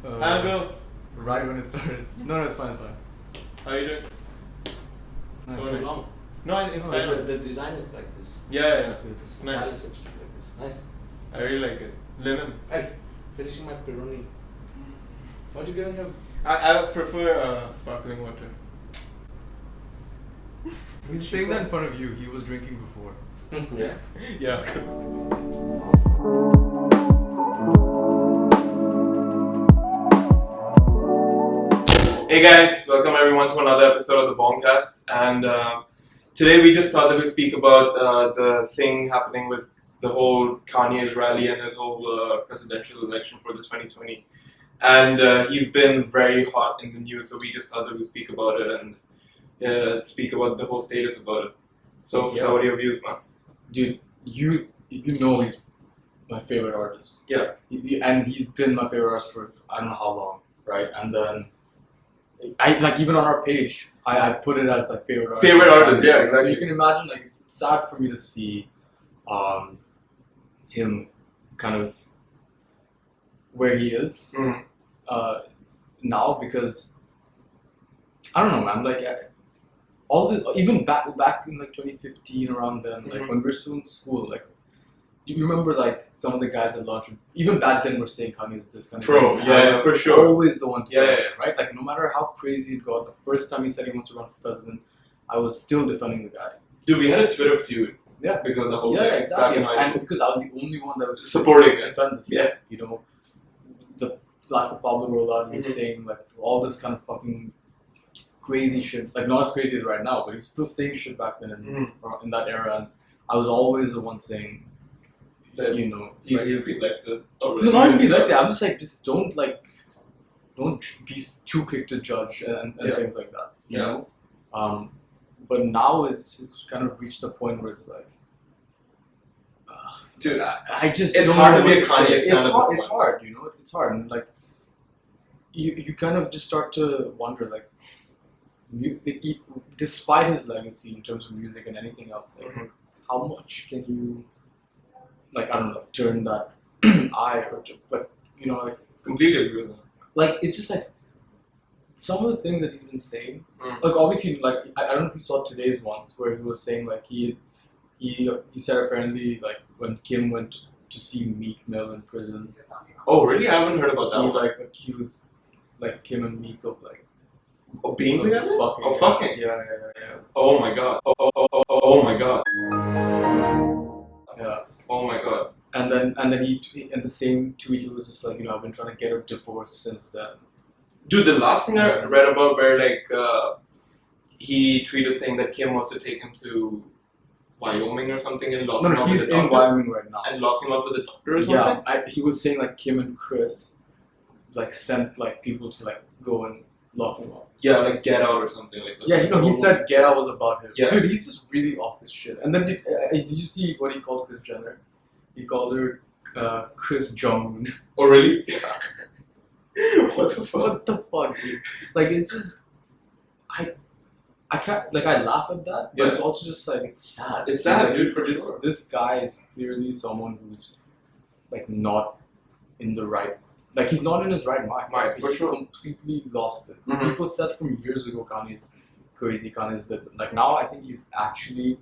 I'll go. Right when it started. No, it's fine, it's fine. How are you doing? Nice. Sorry. long. No, it's Oh, fine. The design is like this. Yeah. It's Nice. nice. Like this. Nice. I really like it. Linen. Hey, finishing my pepperoni. What you giving him? I prefer sparkling water. He's saying that in front of you. He was drinking before. Yeah. Yeah. Hey guys, welcome everyone to another episode of the Bongcast. And today we just thought that we'd speak about the thing happening with the whole Kanye's rally and his whole presidential election for the 2020. And he's been very hot in the news, so we just thought that we'd speak about it and speak about the whole status about it. So, Yeah. so what are your views, man? Dude, you know he's my favorite artist. Yeah. And he's been my favorite artist for I don't know how long, right? And then I like even on our page, I put it as like favorite artist. Favorite artist, yeah, So exactly. you can imagine like it's sad for me to see him kind of where he is Mhm. now, because I don't know, man. Like all the even back in like 2015, around then, like Mhm. when we were still in school, like you remember like some of the guys at launch, even back then were saying Kanye's this kind of Bro, thing. yeah, I was for sure. always the one to Yeah, defend yeah, it, right? Like no matter how crazy it got, the first time he said he wants to run for president, I was still defending the guy. Dude, we had a Twitter feud. Yeah. Because of the whole Yeah, thing. Back exactly. in high And school. because I was the only one that was Supporting it. defend this. Yeah. You know, the Life of Pablo rollout, he was Mhm. saying like all this kind of fucking crazy shit. Like not as crazy as right now, but he was still saying shit back then in that era. And I was always the one saying, That you know, he'll like, be elected. Or no, not even be like that. I'm just like, just don't be too quick to judge and Yeah. things like that. You Yeah. know. But now it's kind of reached the point where it's like, Dude, I just It's don't hard know to be what a say. Kanye It's stan at hard. this It's point. hard. You know, it's hard, and like you kind of just start to wonder, like, despite his legacy in terms of music and anything else, like, Mhm. how much can you, like, I don't know, turn that eye or like, you know, completely agree with that. like it's just like some of the things that he's been saying. Mm. Like obviously, like I don't know if you saw today's ones where he was saying like he said apparently like when Kim went to see Meek Mill in prison, Oh, really? I haven't heard about that he one. like accused like Kim and Meek of like Oh, being of together? fucking, Oh, fucking? yeah. Oh my god. Oh my god. Yeah. Oh my god. And then he in the same tweet he was just like, you know, I've been trying to get a divorce since then. Dude, the last thing I read about where like he tweeted saying that Kim wants to take him to Wyoming or something and lock him No, up he's with a in doctor. Wyoming right now. And lock him up with a doctor or something? Yeah, he was saying like Kim and Chris like sent like people to like go and lock him up. Yeah, like Get Out or something like that. Yeah, you know, he said Get Out was about him. Yeah. Dude, he's just really off his shit. And then did you see what he called Kris Jenner? He called her Chris Jong-un. Oh, really? What the fuck? What the fuck, dude? Like it's just I can't like I laugh at that, but Yeah. it's also just like it's sad. It's sad, Like, dude, for this, sure. This guy is clearly someone who's like not in the right, like he's not in his right mind. Right, for He's sure. completely lost it. Mhm. People said from years ago Kanye's crazy, Kanye's that. Like now I think he's actually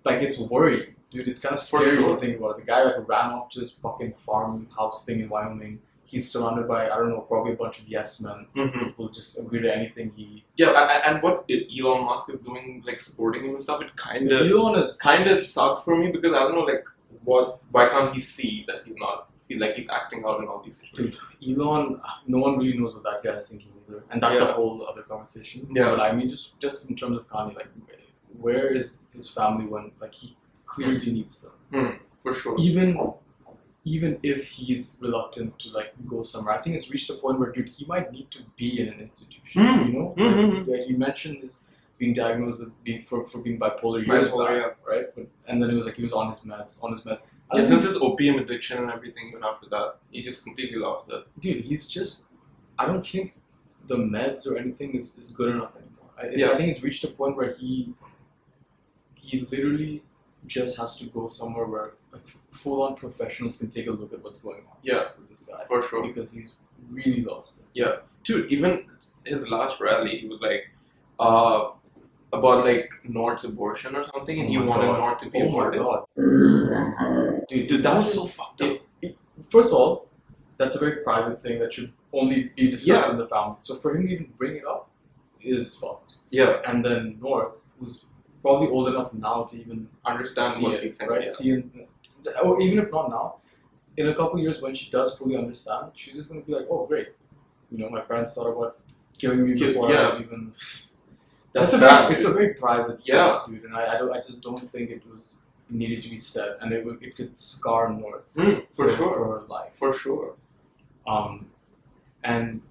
like it's worrying, dude. It's kind of For scary sure. to think about it. The guy like ran off to his fucking farmhouse thing in Wyoming. He's surrounded by I don't know, probably a bunch of yes men Mm-hmm. who will just agree to anything he. Yeah, and what Elon Musk is doing, like supporting him and stuff, it kind of sucks for me because I don't know, like, why can't he see that he's not, he's acting out in all these situations? Dude, Elon, no one really knows what that guy's thinking either, and that's a Yeah. whole other conversation. Yeah. But I mean, just in terms of Kanye, like, where is his family when like he clearly needs them? For sure. Even if he's reluctant to like go somewhere, I think it's reached a point where, dude, he might need to be in an institution. Mm. You know, Mhm. like, he mentioned this being diagnosed with being bipolar years Bipolar, back, right? And then it was like he was on his meds. I Yeah, think- since his opium addiction and everything, and after that, he just completely lost it. dude, he's just. I don't think the meds or anything is good enough anymore. Yeah. I think it's reached a point where he literally just has to go somewhere where like, full-on professionals can take a look at what's going on. Yeah. With this guy, For sure. because he's really lost it. Yeah, dude. Even his last rally, he was like, about like North's abortion or something, and he wanted North to be aborted. Oh my god, Dude, that was so fucked up. First of all, that's a very private thing that should only be discussed in the family. So for him to even bring it up is fucked. Yeah, And then North, who's probably old enough now to even understand what he's saying. right? Yeah. See it, or even if not now, in a couple of years when she does fully understand, she's just gonna be like, oh great, my parents thought about killing me before I was even. That's sad. sad. It's a very private thing, Yeah. dude, and I just don't think it needed to be said, and it could scar North for sure. for her life. For sure. And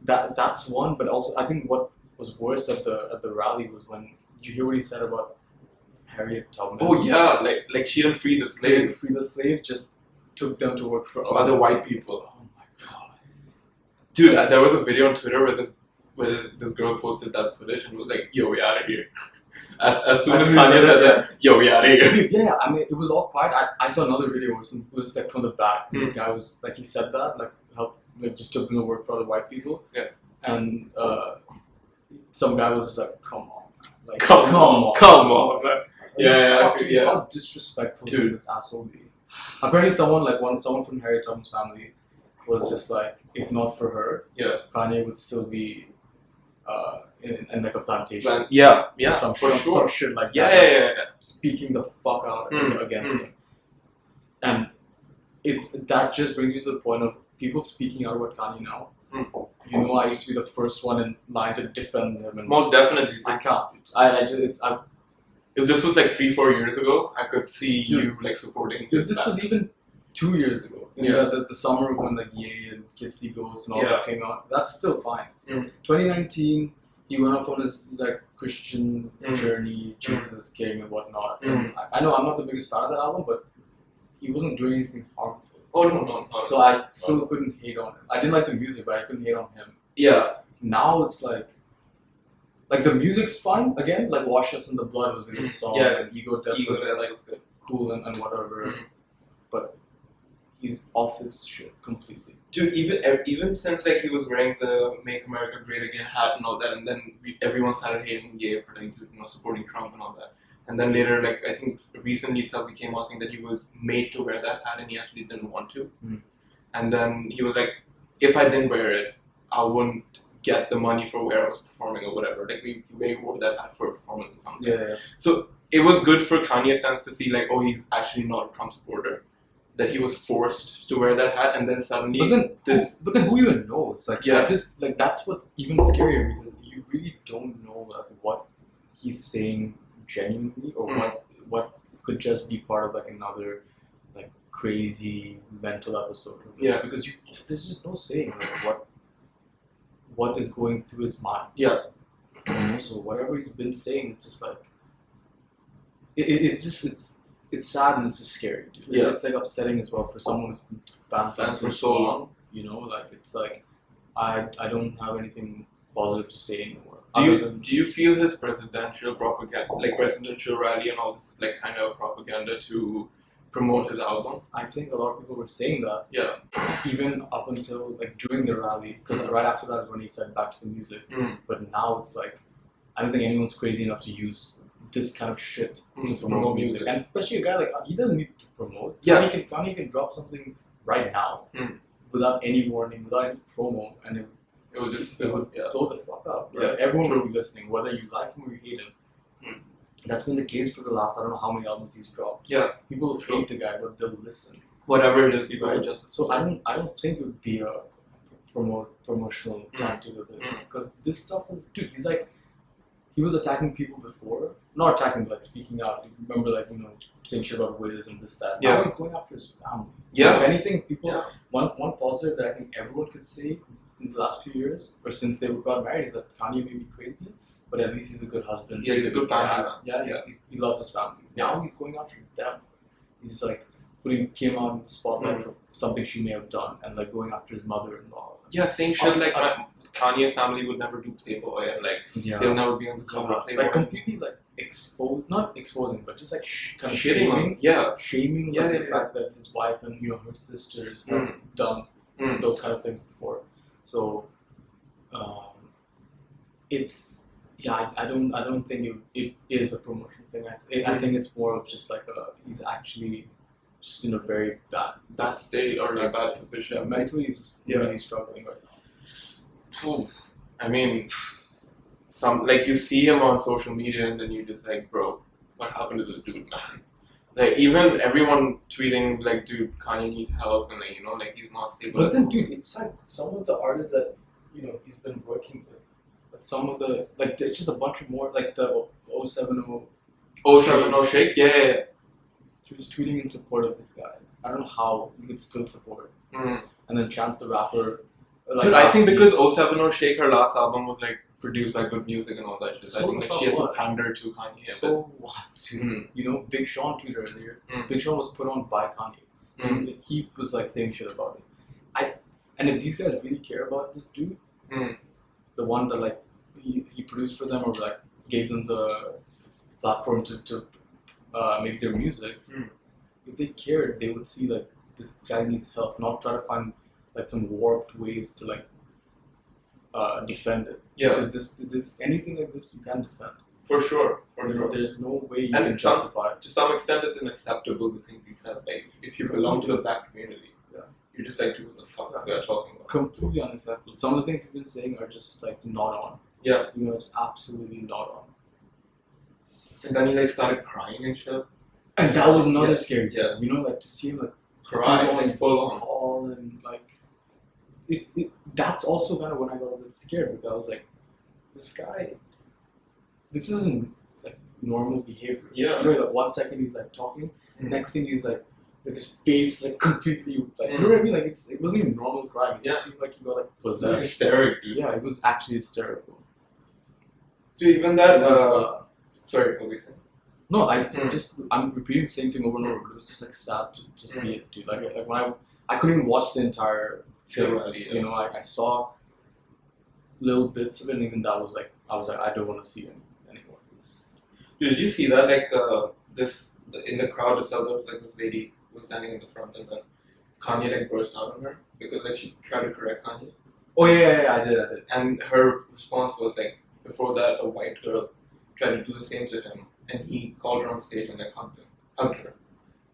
that's one, but also I think what was worse at the rally was when you hear what he said about Harriet Tubman. Oh yeah, like she didn't free the They didn't slaves. free the slave, just took them to work for Other white people. Oh my god. Dude, there was a video on Twitter where this girl posted that footage and was like, "Yo, we out of here." As soon as Kanye said that, "Yo, we out of here." Dude, yeah, I mean, it was all quiet. I saw another video where it was like from the back. This guy was like, he said that, just took them to work for other white people. Yeah. And some guy was just like, "Come on, man. Like, Come on, man. Yeah. How disrespectful Dude. can this asshole be? Apparently, someone from Harriet Tubman's family was just like, if not for her, Yeah. Kanye would still be in like a plantation. Yeah, Some for shit, sure. some shit like Yeah, that. yeah. Speaking the fuck out against him. And that just brings you to the point of people speaking out about Kanye now. I used to be the first one in line to defend him. And Most definitely. I can't. If this was like 3-4 years ago, I could see Dude, you like supporting If this was even 2 years ago, the summer when like Ye and Kids See Ghosts and all that came out, that's still fine. 2019, he went off on his like Christian journey, Jesus King and whatnot. And I know I'm not the biggest fan of that album, but he wasn't doing anything harmful. Oh no. So I still couldn't hate on him. I didn't like the music, but I couldn't hate on him. Yeah. Now it's like the music's fun again. Like Wash Us in the Blood was a good song. Yeah. And Ego Death Ego was Death was good. cool and whatever. But he's off his shit completely. Dude, even since like he was wearing the "Make America Great Again" hat and all that, and then everyone started hating Ye for like supporting Trump and all that. And then later, like I think recently itself became out saying that he was made to wear that hat and he actually didn't want to. And then he was like, if I didn't wear it, I wouldn't get the money for where I was performing or whatever. Like we wore that hat for a performance or something. Yeah. So it was good for Kanye Stans to see like, oh, he's actually not a Trump supporter. That he was forced to wear that hat, and then suddenly But then who even knows? Like that's what's even scarier because you really don't know like what he's saying genuinely or what could just be part of like another like crazy mental episode. Because there's just no saying like, what is going through his mind. Yeah. So whatever he's been saying is just like it's sad and it's just scary, dude. Yeah. It's like upsetting as well for someone who's been fan for so long. Like it's like I don't have anything positive to say anymore. Do you feel his presidential propaganda, like presidential rally and all this, like kind of propaganda to promote his album? I think a lot of people were saying that. Yeah. Even up until like during the rally, because right after that is when he said back to the music. But now it's like I don't think anyone's crazy enough to use this kind of shit to promote music, and especially a guy like he doesn't need to promote. Yeah. Kanye can drop something right now without any warning, without any promo, and it would blow the fuck up. Right? Yeah, Everyone true. will be listening, whether you like him or you hate him. That's been the case for the last I don't know how many albums he's dropped. Yeah. People hate the guy, but they'll listen. Whatever it is, people Right? will just. So I don't think it would be a promotional time to do this because this stuff is he's like he was attacking people before, not attacking but like speaking out. Remember saying shit about Wiz and this that. Yeah. Now he's going after his family. Yeah. If anything, one positive that I think everyone could say in the last few years or since they got married is that Kanye may be crazy, but at least he's a good husband. Yeah, he's a good family dad. man. Yeah, he loves his family. Now he's going after them. He's like came out in the spotlight for something she may have done and like going after his mother-in-law. Yeah, saying shit like Kanye's family would never do Playboy and like they'll never be on the cover of Playboy. Like completely like not exposing, but just like kind of Shitting shaming the fact that his wife and her sisters have done those kind of things before. So it's I don't think it is a promotion thing. I think it's more of just like he's actually just in a very bad state or a bad position. Yeah, mentally he's just really struggling right now. Ooh. I mean, like you see him on social media and then you just like, bro, what happened to this dude, man? Like even everyone tweeting like, dude, Kanye needs help and like, you know, like he's not stable. But then, dude, it's like some of the artists that he's been working with. Some of the there's just a bunch of more like the 070 Shake, yeah. He was tweeting in support of this guy. I don't know how you could still support. Mm. And then Chance the Rapper. Dude, I think because 070 Shake, her last album was like produced by good music and all that shit. So I think like she has to pander to Kanye. So what? You know, Big Sean tweeted earlier. Big Sean was put on by Kanye. And he was like saying shit about it. And if these guys really care about this dude, the one that like he produced for them or like gave them the platform to make their music, if they cared, they would see like this guy needs help, not try to find like some warped ways to like defend it. Yeah. Because this anything like this you can't defend. For sure. There's no way you can justify it. To some extent, it's unacceptable the things he says. Like if you belong to the black community, you're just like, dude, what the fuck is that talking about? Completely unacceptable. Some of the things he's been saying are just like not on. Yeah. You know, it's absolutely not on. And then he like started crying and shit. And that was another scary thing. Yeah. You know, like to see him like cry like full on. All and like that's also kind of when I got a bit scared because I was like, this isn't like normal behavior. Yeah. You know, like 1 second he's like talking, next thing he's like his face is like completely like you know what I mean? Like it wasn't even normal crying. It just seemed like he got like possessed. It was hysterical, dude. Yeah, it was actually hysterical. Dude, even that sorry, what were you saying? No, I'm repeating the same thing over and over, but it was just like sad to see it, dude. Like when I couldn't even watch the entire film. You know, I saw little bits of it, and even that was like I was like I don't want to see it anymore. Dude, did you see that? Like in the crowd itself, there was like this lady who was standing in the front, and then Kanye like burst out on her because like she tried to correct Kanye. Oh yeah, I did. And her response was like, before that, a white girl tried to do the same to him, and he called her on stage and like hugged her.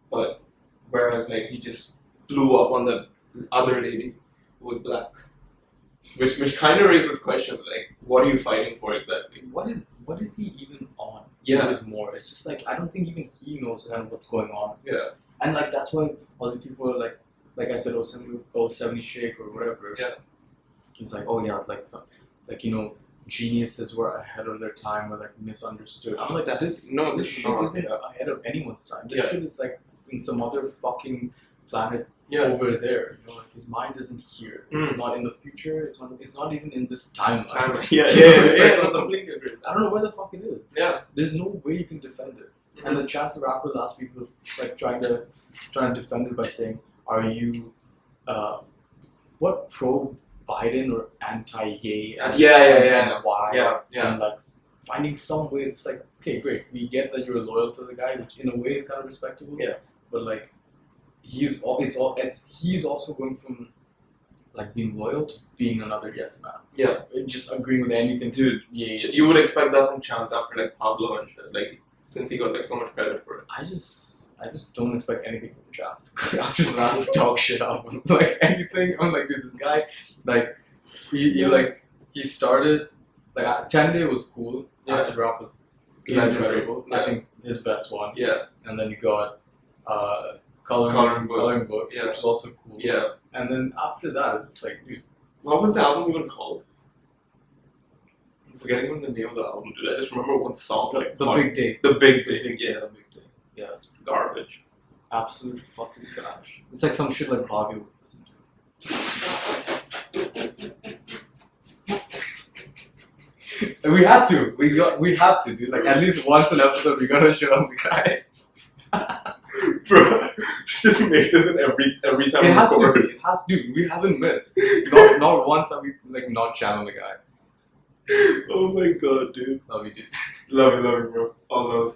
But whereas like he just blew up on the other lady who was black, which kind of raises questions like, what are you fighting for exactly? What is he even on? Yeah, is more. It's just like I don't think even he knows kind of what's going on. Yeah, and like that's why all these people are like I said, 070 Shake or whatever. Yeah, he's like, oh yeah, like some, like you know, geniuses were ahead of their time or like misunderstood. I'm like this shit isn't ahead of anyone's time. This shit is like in some other fucking planet over there. You know, like his mind isn't here. It's not in the future. It's not even in this timeline. Yeah. Completely agree. I don't know where the fuck it is. Yeah. There's no way you can defend it. And the Chance the Rapper last week was like trying to defend it by saying, "Are you what pro Biden or anti-gay?" And why? Yeah. And like finding some ways. It's like, okay, great. We get that you're loyal to the guy, which in a way is kind of respectable. Yeah. But like, he's also going from like being loyal to being another yes man. Yeah. Just agreeing with anything. Dude, you would expect that from Chance after like Pablo and shit. Like, since he got like so much credit for it. I just don't expect anything from Chance. I'm just rather talk shit out of him. Like anything. I'm like, dude, this guy, like, he started like 10 Day was cool. Acid Rap was incredible. I think his best one. Yeah. And then you got Coloring Book, which is also cool. Yeah. And then after that, it's just like, dude, what was the album even called? I'm forgetting even the name of the album, dude. I just remember one song. The Big Day. The Big Day. The Big Day. Yeah. Garbage. Absolute fucking trash. It's like some shit like Bobby would listen to. We have to, dude. Like at least once an episode, we gotta shit on the guy. Bro, just make this in every time it has record. to be. It has to be. We haven't missed. Not once have we like not channel the guy. Oh my god, dude. Love you, dude. Love you, bro. All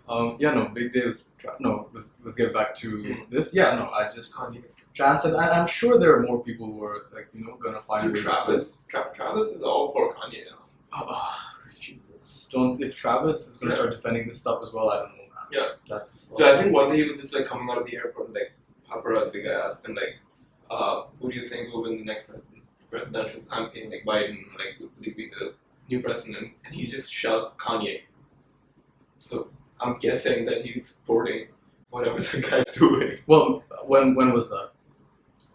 love. Yeah, no, Big Day was no. Let's get back to this. Yeah, no, I just Kanye. chance, and I'm sure there are more people who are like gonna find Dude, ways Travis is all for Kanye now. Oh, Jesus! Don't if Travis is gonna start defending this stuff as well. I don't know, man. Yeah. That's. So I think one day he was just like coming out of the airport, like paparazzi guy asked him like, "Who do you think will win the next presidential campaign? Like Biden, like would he be the new president?" And he just shouts Kanye. So I'm guessing that he's supporting whatever the guy's doing. Well, when was that?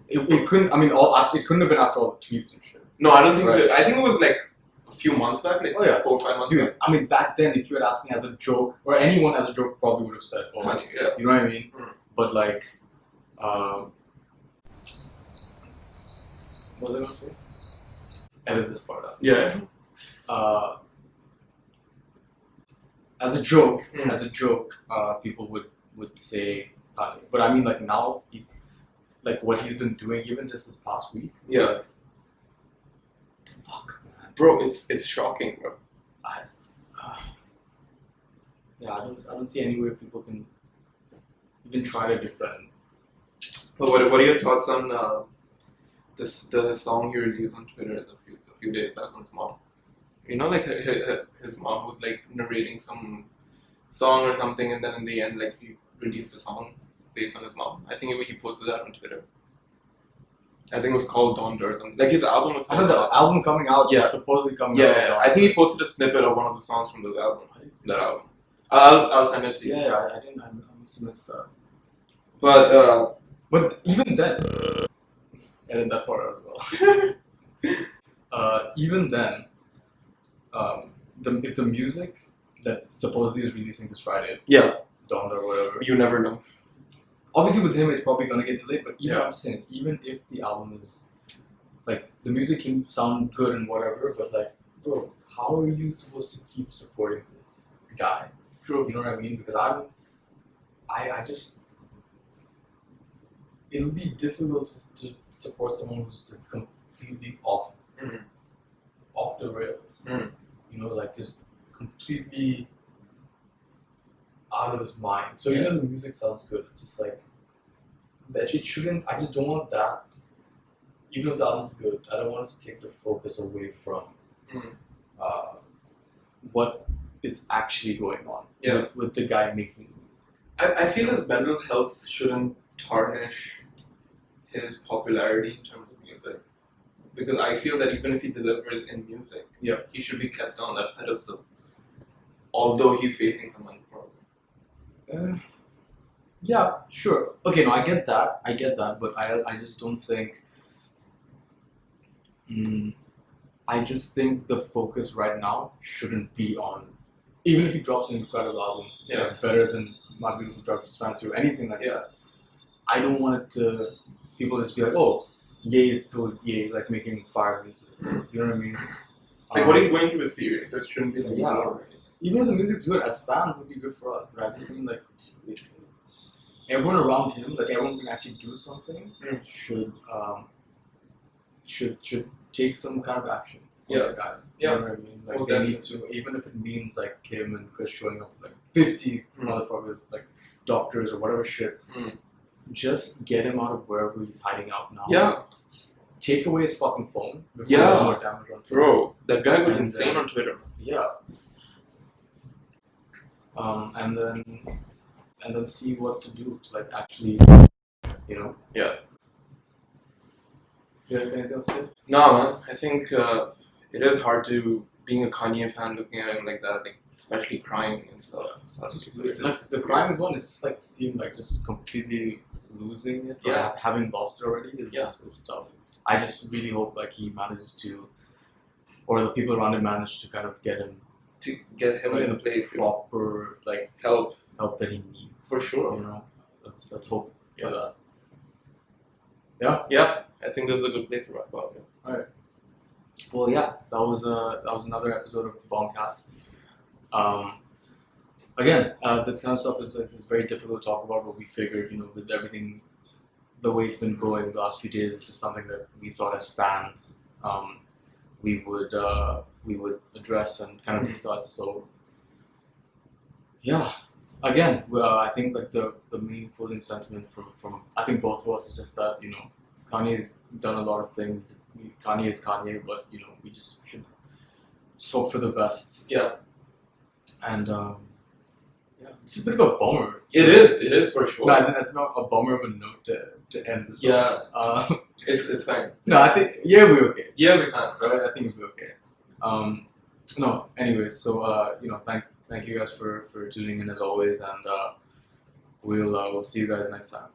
It couldn't. I mean, it couldn't have been after all the tweets and shit. No, I don't think Right. so. I think it was like a few months back, like 4 or 5 months Dude, back. I mean, back then, if you had asked me as a joke, or anyone as a joke probably would have said, "Oh, Kanye, yeah. you know what I mean?" Mm. But like, what was I gonna say? Edit this part out. Yeah. As a joke, Mm. people would say Kanye. But I mean, like now, like what he's been doing, even just this past week. It's Yeah. like, the fuck, man. Bro, it's shocking, bro. Yeah, I don't see any way people can even try to defend. But what are your thoughts on the song he released on Twitter a few days back on his mom? You know, like his mom was like narrating some song or something, and then in the end, like he released a song based on his mom. I think he posted that on Twitter. I think it was called Dawn or something. Like his album was. I know the album coming out. Yeah. Was supposedly coming Yeah, out. yeah, I think he posted a snippet of one of the songs from that album. I'll send it to you. Yeah, I didn't. I must have missed that. But But even then, edit that part out as well. Even then, if the music that supposedly is releasing this Friday, yeah, Dawn or whatever. you never know. Obviously, with him, it's probably gonna get delayed. But even Yeah. I'm saying, even if the album is like the music can sound good and whatever, but like, bro, how are you supposed to keep supporting this guy? True. You know what I mean? Because I just, it'll be difficult to support someone who's just completely off the rails. Mm. You know, like just completely out of his mind. So Yeah. even if the music sounds good, it's just like that it shouldn't. I just don't want that. Even if the album's good, I don't want it to take the focus away from Mm. what is actually going on Yeah. with the guy making it. I feel his mental health shouldn't tarnish his popularity in terms of music. Because I feel that even if he delivers in music, Yeah. he should be kept on that pedestal. Although he's facing some problem. Yeah, sure. Okay, no, I get that, but I just don't think. I just think the focus right now shouldn't be on, even if he drops an incredible album, Yeah. like better than My Beautiful Dark Fancy or anything like Yeah. that. I don't want it to people just be like, oh, Ye is still Ye, like making fire music. You know what I mean? Like what he's going through is serious, so it shouldn't be like Yeah. more. Even if the music's good, as fans, it'd be good for us. But I just mean like everyone around him, like everyone who can actually do something, should take some kind of action. On Yeah. the guy. Yeah. You know what I mean? Like Most they definitely. need to, even if it means like Kim and Chris showing up with like 50 motherfuckers, like doctors or whatever shit. Just get him out of wherever he's hiding out now. Yeah. Take away his fucking phone. Before Yeah. there's more damage on Twitter. Bro, that guy was And, insane on Twitter. Yeah. And then see what to do to like actually, you know. Yeah. You have anything else to say? No, man. I think it is hard to being a Kanye fan looking at him like that, like especially crying and stuff. So it's Like, the crying is one. It's just like seemed like just completely losing it. Or Yeah. having lost it already is Yeah. just it's tough. I just really hope like he manages to, or the people around him manage to kind of get him to get him like, in a place, proper like help help that he needs. for sure. You know, let's hope Yeah. for that. Yeah. Yeah, I think this is a good place to wrap up. Yeah. Well, yeah, that was another episode of the Bongcast. Again, this kind of stuff is very difficult to talk about, but we figured, you know, with everything, the way it's been going the last few days, it's just something that we thought as fans we would address and kind of discuss. So, yeah, again, I think like the main closing sentiment from I think both of us is just that Kanye's done a lot of things. Kanye is Kanye, but we just should hope for the best. Yeah. And yeah, it's a bit of a bummer. It is for sure. No, it's not a bummer of a note to end this. Yeah. It's fine. No, I think we're okay. Yeah, we're fine. Right, I think we're okay. No, anyways, so thank you guys for tuning in as always, and we'll see you guys next time.